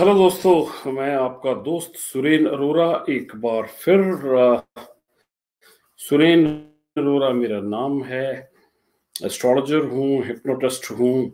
Hello दोस्तों, मैं आपका दोस्त सुरेन अरोरा एक बार फिर। सुरेन अरोरा मेरा नाम है। एस्ट्रोलॉजर हूँ, हिप्नोटिस्ट हूँ,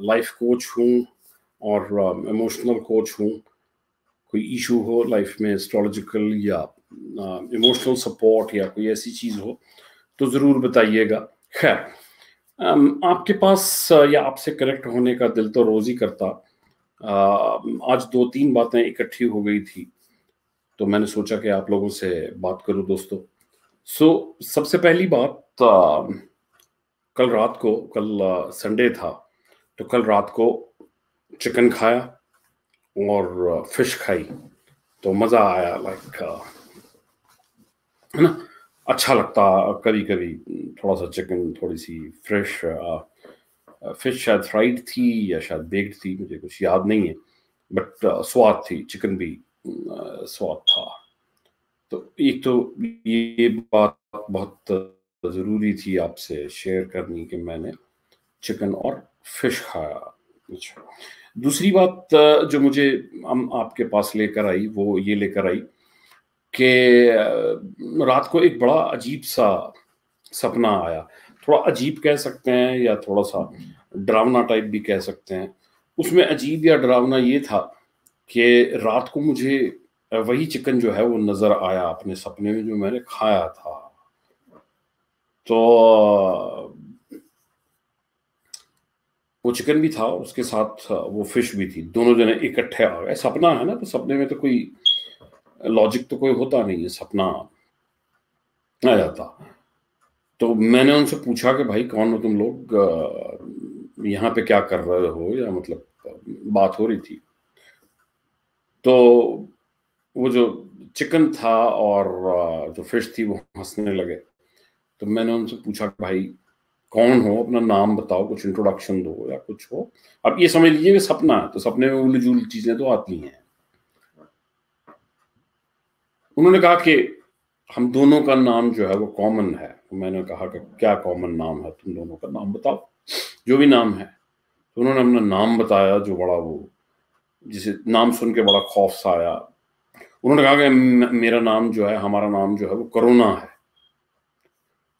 लाइफ कोच हूँ और इमोशनल कोच हूँ। कोई इशू हो लाइफ में एस्ट्रोलॉजिकल या इमोशनल सपोर्ट या कोई ऐसी चीज़ हो तो ज़रूर बताइएगा। खैर, आपके पास या आपसे कनेक्ट होने का दिल तो रोज़ ही करता। आज 2-3 बातें इकट्ठी हो गई थी, तो मैंने सोचा कि आप लोगों से बात करूं दोस्तों। सबसे पहली बात, कल संडे था, तो कल रात को चिकन खाया और फिश खाई, तो मज़ा आया। लाइक है ना, अच्छा लगता कभी कभी थोड़ा सा चिकन, थोड़ी सी फ्रेश फिश। शायद फ्राइड थी या शायद बेक्ड थी, मुझे कुछ याद नहीं है, बट स्वाद थी, चिकन भी स्वाद था। तो एक तो ये बात बहुत ज़रूरी थी आपसे शेयर करनी कि मैंने चिकन और फिश खाया। अच्छा, दूसरी बात जो मुझे हम आपके पास लेकर आई वो ये लेकर आई कि रात को एक बड़ा अजीब सा सपना आया। थोड़ा अजीब कह सकते हैं या थोड़ा सा डरावना टाइप भी कह सकते हैं। उसमें अजीब या डरावना ये था कि रात को मुझे वही चिकन जो है वो नज़र आया अपने सपने में जो मैंने खाया था। तो वो चिकन भी था, उसके साथ वो फिश भी थी, दोनों जने इकट्ठे आ गए। सपना है ना, तो सपने में तो कोई लॉजिक तो कोई होता नहीं है, सपना आ जाता। तो मैंने उनसे पूछा कि भाई कौन हो तुम लोग, यहाँ पे क्या कर रहे हो, या मतलब बात हो रही थी। तो वो जो चिकन था और जो फिश थी वो हंसने लगे। तो मैंने उनसे पूछा कि भाई कौन हो, अपना नाम बताओ, कुछ इंट्रोडक्शन दो या कुछ हो। अब ये समझ लीजिए कि सपना है, तो सपने में उल्टी जुल्टी चीजें तो आती हैं। उन्होंने कहा कि हम दोनों का नाम जो है वो कॉमन है। तो मैंने कहा कि क्या कॉमन नाम है, तुम दोनों का नाम बताओ, जो भी नाम है। तो उन्होंने अपना नाम बताया, जो बड़ा वो, जिसे नाम सुन के बड़ा खौफ सा आया। उन्होंने कहा कि मेरा नाम जो है, हमारा नाम जो है वो करुणा है।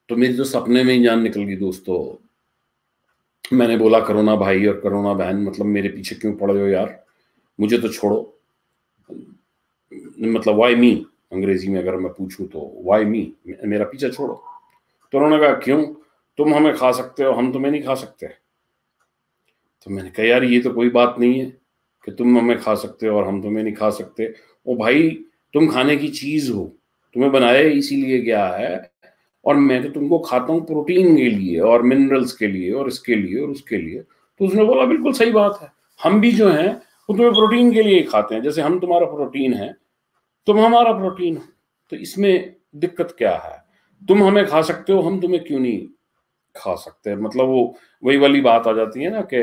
तो मेरी तो सपने में ही जान निकल गई दोस्तों। मैंने बोला करुणा भाई और करुणा बहन, मतलब मेरे पीछे क्यों पड़े हो यार, मुझे तो छोड़ो। मतलब वाई मी, अंग्रेजी में अगर मैं पूछूं तो वाई मी, मेरा पीछा छोड़ो। तो उन्होंने कहा क्यों, तुम हमें खा सकते हो, हम तुम्हें नहीं खा सकते। तो मैंने कहा यार ये तो कोई बात नहीं है कि तुम हमें खा सकते हो और हम तुम्हें नहीं खा सकते। ओ भाई, तुम खाने की चीज हो, तुम्हें बनाया इसीलिए गया है, और मैं तो तुमको खाता हूँ प्रोटीन के लिए और मिनरल्स के लिए और इसके लिए और उसके लिए। तो उसने बोला बिल्कुल सही बात है, हम भी जो हैं वो तुम्हें प्रोटीन के लिए ही खाते हैं, जैसे हम तुम्हारा प्रोटीन है, तुम हमारा प्रोटीन हो। तो इसमें दिक्कत क्या है, तुम हमें खा सकते हो, हम तुम्हें क्यों नहीं खा सकते। मतलब वो वही वाली बात आ जाती है ना कि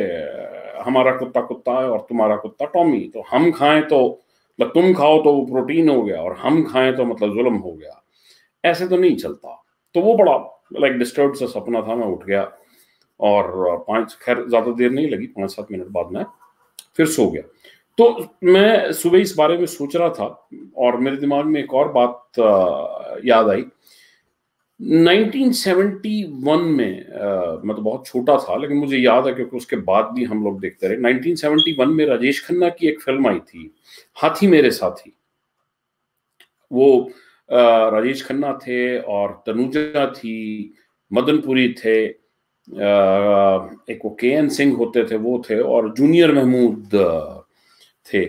हमारा कुत्ता कुत्ता है और तुम्हारा कुत्ता टॉमी, तो हम खाएं तो मतलब तुम खाओ तो वो प्रोटीन हो गया, और हम खाएं तो मतलब जुल्म हो गया। ऐसे तो नहीं चलता। तो वो बड़ा लाइक डिस्टर्ब सा सपना था। मैं उठ गया और पाँच, खैर ज्यादा देर नहीं लगी, 5-7 मिनट बाद मैं फिर सो गया। तो मैं सुबह इस बारे में सोच रहा था और मेरे दिमाग में एक और बात याद आई। 1971 में मैं तो बहुत छोटा था, लेकिन मुझे याद है क्योंकि उसके बाद भी हम लोग देखते रहे। 1971 में राजेश खन्ना की एक फिल्म आई थी, हाथी मेरे साथी। वो राजेश खन्ना थे और तनुजा थी, मदनपुरी थे, एक वो के एन सिंह होते थे वो थे, और जूनियर महमूद थे।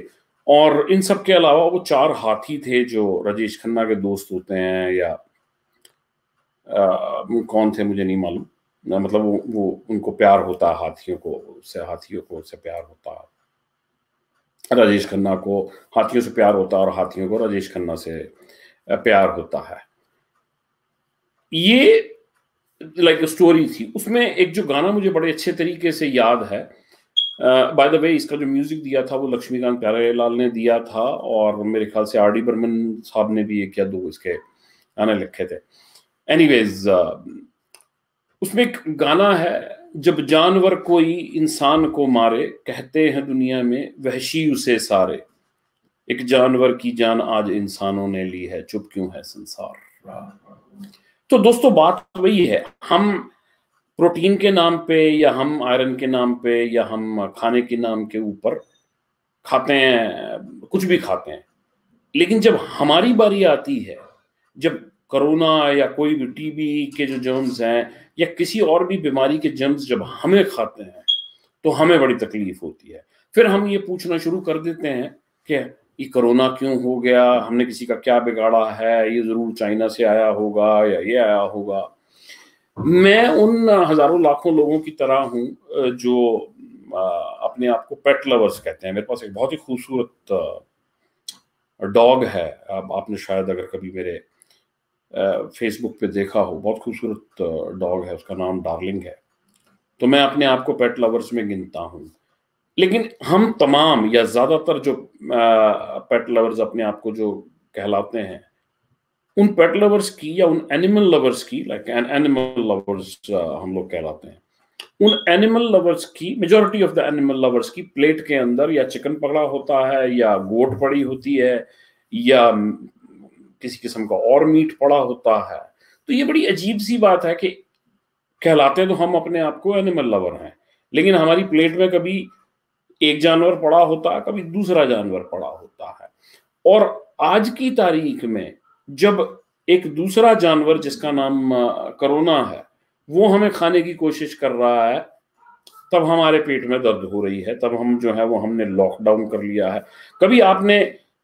और इन सब के अलावा वो 4 हाथी थे जो राजेश खन्ना के दोस्त होते हैं, या कौन थे मुझे नहीं मालूम। मतलब वो उनको प्यार होता है हाथियों को, उससे प्यार होता है। राजेश खन्ना को हाथियों से प्यार होता है और हाथियों को राजेश खन्ना से प्यार होता है। ये लाइक स्टोरी थी। उसमें एक जो गाना मुझे बड़े अच्छे तरीके से याद है, बाय द वे इसका जो म्यूजिक दिया था वो लक्ष्मीकांत प्यारेलाल ने दिया था, और मेरे ख्याल से आर डी बर्मन साहब ने भी एक या दो इसके गाने लिखे थे। एनीवेज, उसमें एक गाना है जब जानवर कोई इंसान को मारे, कहते हैं दुनिया में वहशी उसे सारे। एक जानवर की जान आज इंसानों ने ली है, चुप क्यों है संसार। तो दोस्तों बात वही है, हम प्रोटीन के नाम पे या हम आयरन के नाम पे या हम खाने के नाम के ऊपर खाते हैं, कुछ भी खाते हैं, लेकिन जब हमारी बारी आती है, जब कोरोना या कोई भी टीबी के जो जर्म्स हैं या किसी और भी बीमारी के जर्म्स जब हमें खाते हैं तो हमें बड़ी तकलीफ होती है। फिर हम ये पूछना शुरू कर देते हैं कि ये कोरोना क्यों हो गया, हमने किसी का क्या बिगाड़ा है, ये जरूर चाइना से आया होगा या ये आया होगा। मैं उन हजारों लाखों लोगों की तरह हूं जो अपने आप को पेट लवर्स कहते हैं। मेरे पास एक बहुत ही खूबसूरत डॉग है, आपने शायद अगर कभी मेरे फेसबुक पे देखा हो, बहुत खूबसूरत डॉग है, उसका नाम डार्लिंग है। तो मैं अपने आप को पेट लवर्स में गिनता हूँ। लेकिन हम तमाम या ज्यादातर जो पेट लवर्स अपने आप को जो कहलाते हैं, उन पेट लवर्स की या उन एनिमल लवर्स की, लाइक एनिमल लवर्स हम लोग कहलाते हैं, उन एनिमल लवर्स की, majority of the animal lovers की प्लेट के अंदर या चिकन पकड़ा होता है या गोट पड़ी होती है या किसी किस्म का और मीट पड़ा होता है। तो ये बड़ी अजीब सी बात है कि कहलाते तो हम अपने आप को एनिमल लवर हैं, लेकिन हमारी प्लेट में कभी एक जानवर पड़ा होता है, कभी दूसरा जानवर पड़ा होता है। और आज की तारीख में जब एक दूसरा जानवर जिसका नाम कोरोना है वो हमें खाने की कोशिश कर रहा है, तब हमारे पेट में दर्द हो रही है, तब हम जो है वो हमने लॉकडाउन कर लिया है। कभी आपने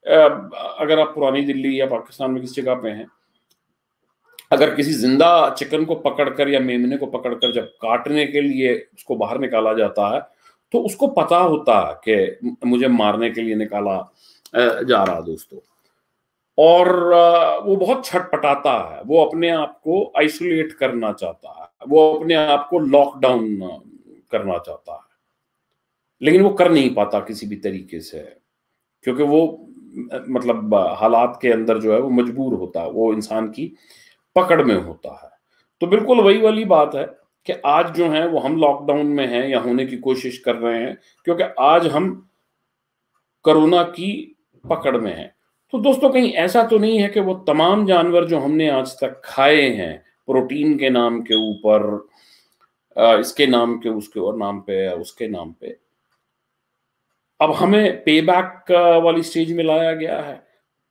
अगर आप पुरानी दिल्ली या पाकिस्तान में किसी जगह पे हैं, अगर किसी जिंदा चिकन को पकड़कर या मेमने को पकड़कर जब काटने के लिए उसको बाहर निकाला जाता है तो उसको पता होता है कि मुझे मारने के लिए निकाला जा रहा दोस्तों, और वो बहुत छटपटाता है, वो अपने आप को आइसोलेट करना चाहता है, वो अपने आप को लॉकडाउन करना चाहता है, लेकिन वो कर नहीं पाता किसी भी तरीके से, क्योंकि वो मतलब हालात के अंदर जो है वो मजबूर होता है, वो इंसान की पकड़ में होता है। तो बिल्कुल वही वाली बात है कि आज जो है वो हम लॉकडाउन में हैं या होने की कोशिश कर रहे हैं, क्योंकि आज हम कोरोना की पकड़ में हैं। तो दोस्तों कहीं ऐसा तो नहीं है कि वो तमाम जानवर जो हमने आज तक खाए हैं प्रोटीन के नाम के ऊपर, इसके नाम के उसके और नाम पे, उसके नाम पे, अब हमें पे बैक वाली स्टेज में लाया गया है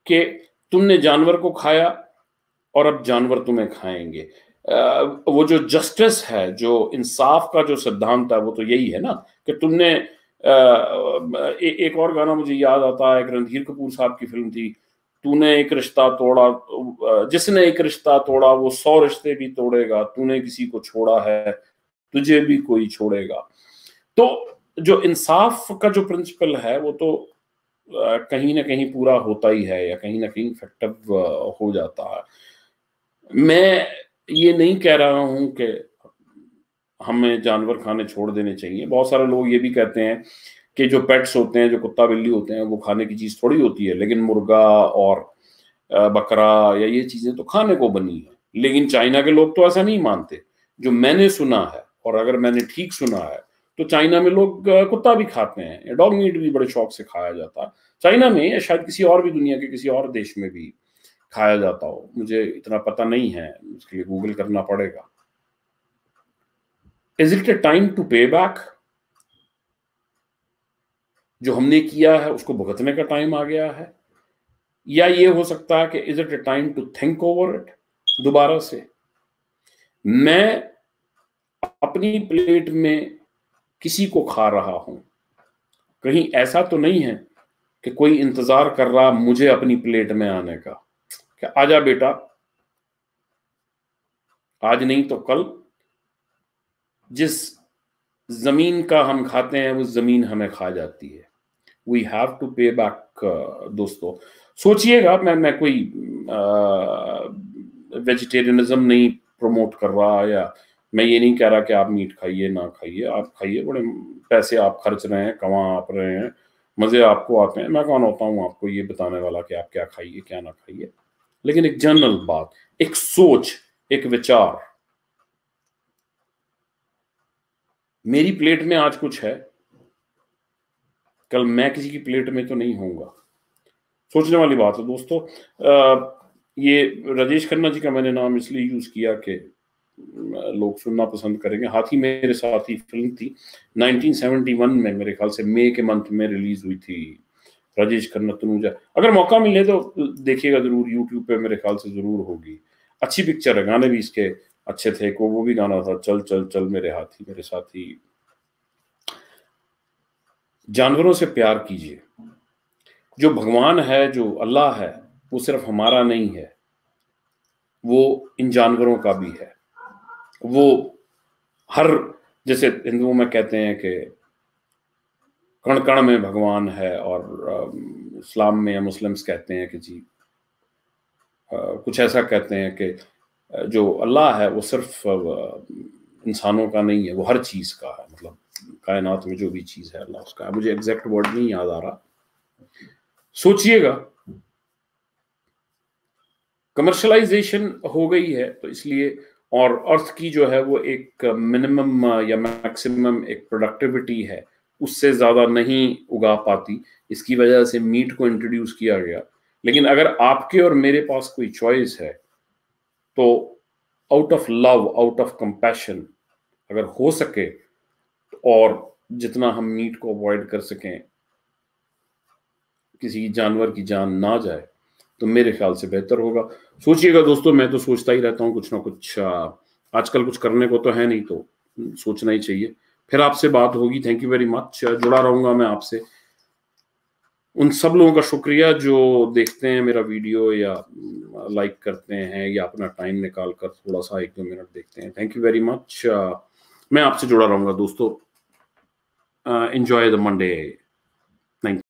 कि तुमने जानवर को खाया और अब जानवर तुम्हें खाएंगे। वो जो जस्टिस है, जो इंसाफ का जो सिद्धांत है, वो तो यही है ना कि तुमने एक और गाना मुझे याद आता है, एक रणधीर कपूर साहब की फिल्म थी, तूने एक रिश्ता तोड़ा, जिसने एक रिश्ता तोड़ा वो 100 रिश्ते भी तोड़ेगा, तूने किसी को छोड़ा है तुझे भी कोई छोड़ेगा। तो जो इंसाफ का जो प्रिंसिपल है वो तो कहीं ना कहीं पूरा होता ही है या कहीं ना कहीं इफेक्टिव हो जाता है। मैं ये नहीं कह रहा हूं कि हमें जानवर खाने छोड़ देने चाहिए। बहुत सारे लोग ये भी कहते हैं कि जो पेट्स होते हैं, जो कुत्ता बिल्ली होते हैं, वो खाने की चीज थोड़ी होती है, लेकिन मुर्गा और बकरा या ये चीजें तो खाने को बनी है। लेकिन चाइना के लोग तो ऐसा नहीं मानते, जो मैंने सुना है, और अगर मैंने ठीक सुना है तो चाइना में लोग कुत्ता भी खाते हैं, डॉग मीट भी बड़े शौक से खाया जाता है चाइना में, या शायद किसी और भी दुनिया के किसी और देश में भी खाया जाता हो, मुझे इतना पता नहीं है, उसके लिए गूगल करना पड़ेगा। Is it a time to pay back? जो हमने किया है उसको भुगतने का टाइम आ गया है, या ये हो सकता है कि is it a time to think over it दोबारा से? मैं अपनी प्लेट में किसी को खा रहा हूं, कहीं ऐसा तो नहीं है कि कोई इंतजार कर रहा मुझे अपनी प्लेट में आने का, कि आजा बेटा, आज नहीं तो कल जिस जमीन का हम खाते हैं वो जमीन हमें खा जाती है। We have to pay back. दोस्तों सोचिएगा, मैं कोई वेजिटेरियनिज्म नहीं प्रमोट कर रहा, या मैं ये नहीं कह रहा कि आप मीट खाइए ना खाइए, आप खाइए, बड़े पैसे आप खर्च रहे हैं, कमा आप रहे हैं, मजे आपको आते हैं, मैं कौन होता हूँ आपको ये बताने वाला कि आप क्या खाइए क्या ना खाइए। लेकिन एक जनरल बात, एक सोच, एक विचार, मेरी प्लेट में आज कुछ है, कल मैं किसी की प्लेट में तो नहीं होऊंगा। सोचने वाली बात है दोस्तों। ये राजेश खन्ना जी का मैंने नाम इसलिए यूज किया कि लोग सुनना पसंद करेंगे। हाथी मेरे साथी फिल्म थी 1971 में, मेरे ख्याल से मई के मंथ में रिलीज हुई थी। राजेश खन्ना, तनुजा, अगर मौका मिले तो देखिएगा जरूर, यूट्यूब पे मेरे ख्याल से जरूर होगी। अच्छी पिक्चर है, गाने भी इसके अच्छे थे। वो भी गाना था, चल चल चल मेरे हाथी मेरे साथी। जानवरों से प्यार कीजिए। जो भगवान है, जो अल्लाह है, वो सिर्फ हमारा नहीं है, वो इन जानवरों का भी है। वो हर, जैसे हिंदुओं में कहते हैं कि कण कण में भगवान है, और इस्लाम में या मुस्लिम्स कहते हैं कि जी कुछ ऐसा कहते हैं कि जो अल्लाह है वो सिर्फ इंसानों का नहीं है, वो हर चीज का है। मतलब कायनात में जो भी चीज है अल्लाह उसका है। मुझे एग्जैक्ट वर्ड नहीं याद आ रहा, सोचिएगा। कमर्शलाइजेशन हो गई है तो इसलिए, और अर्थ की जो है वो एक मिनिमम या मैक्सिमम एक प्रोडक्टिविटी है, उससे ज्यादा नहीं उगा पाती। इसकी वजह से मीट को इंट्रोड्यूस किया गया। लेकिन अगर आपके और मेरे पास कोई चॉइस है तो out of love, out of compassion, अगर हो सके और जितना हम मीट को अवॉइड कर सकें, किसी जानवर की जान ना जाए, तो मेरे ख्याल से बेहतर होगा। सोचिएगा दोस्तों, मैं तो सोचता ही रहता हूँ कुछ ना कुछ। आजकल कुछ करने को तो है नहीं, तो सोचना ही चाहिए। फिर आपसे बात होगी। Thank you very much. जुड़ा रहूंगा मैं आपसे। उन सब लोगों का शुक्रिया जो देखते हैं मेरा वीडियो, या लाइक करते हैं, या अपना टाइम निकाल कर थोड़ा सा 1-2 मिनट देखते हैं। Thank you very much. मैं आपसे जुड़ा रहूंगा दोस्तों। Enjoy the Monday. थैंक